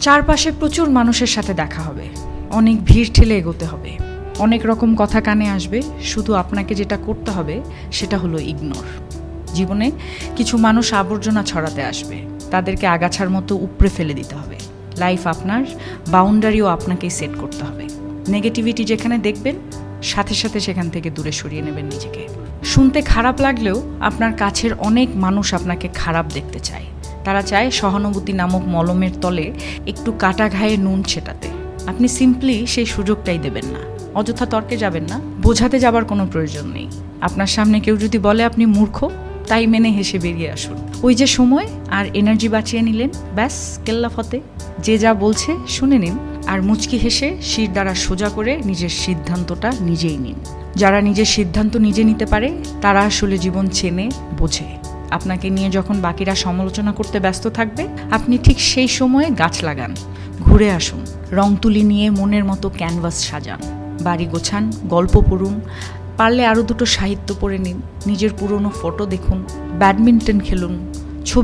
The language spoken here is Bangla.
চারপাশে প্রচুর মানুষের সাথে দেখা হবে, অনেক ভিড় ঠেলে এগোতে হবে, অনেক রকম কথা কানে আসবে। শুধু আপনাকে যেটা করতে হবে সেটা হলো ইগনোর। জীবনে কিছু মানুষ আবর্জনা ছড়াতে আসবে, তাদেরকে আগাছার মতো উপড়ে ফেলে দিতে হবে। লাইফ আপনার, বাউন্ডারিও আপনাকেই সেট করতে হবে। নেগেটিভিটি যেখানে দেখবেন সাথে সাথে সেখান থেকে দূরে সরিয়ে নেবেন নিজেকে। শুনতে খারাপ লাগলেও আপনার কাছের অনেক মানুষ আপনাকে খারাপ দেখতে চায়। তারা চায় সহানুভূতি নামক মলমের তলে একটু কাটা ঘায়ে নুন ছেটাতে। আপনি সিম্পলি সেই সুযোগটাই দেবেন না। অযথা তর্কে যাবেন না, বোঝাতে যাবার কোনো প্রয়োজন নেই। আপনার সামনে কেউ যদি বলে আপনি মূর্খ, তাই মেনে হেসে বেরিয়ে আসুন। ওই যে সময় আর এনার্জি বাঁচিয়ে নিলেন, ব্যাস কেল্লা ফতে। যে যা বলছে শুনে নিন, আর মুচকি হেসে শির দ্বারা সোজা করে নিজের সিদ্ধান্তটা নিজেই নিন। যারা নিজের সিদ্ধান্ত নিজে নিতে পারে তারা আসলে জীবন চেনে, বোঝে। আপনাকে নিয়ে যখন বাকিরা সমালোচনা করতে ব্যস্ত থাকবে, আপনি ঠিক সেই সময়ে গাছ লাগান, ঘুরে আসুন, রং তুলি নিয়ে মনের মতো ক্যানভাস সাজান, বাড়ি গোছান, গল্প পড়ুন, পারলে আরও দুটো সাহিত্য পড়ে নিন, নিজের পুরনো ফটো দেখুন, ব্যাডমিন্টন খেলুন, ছবি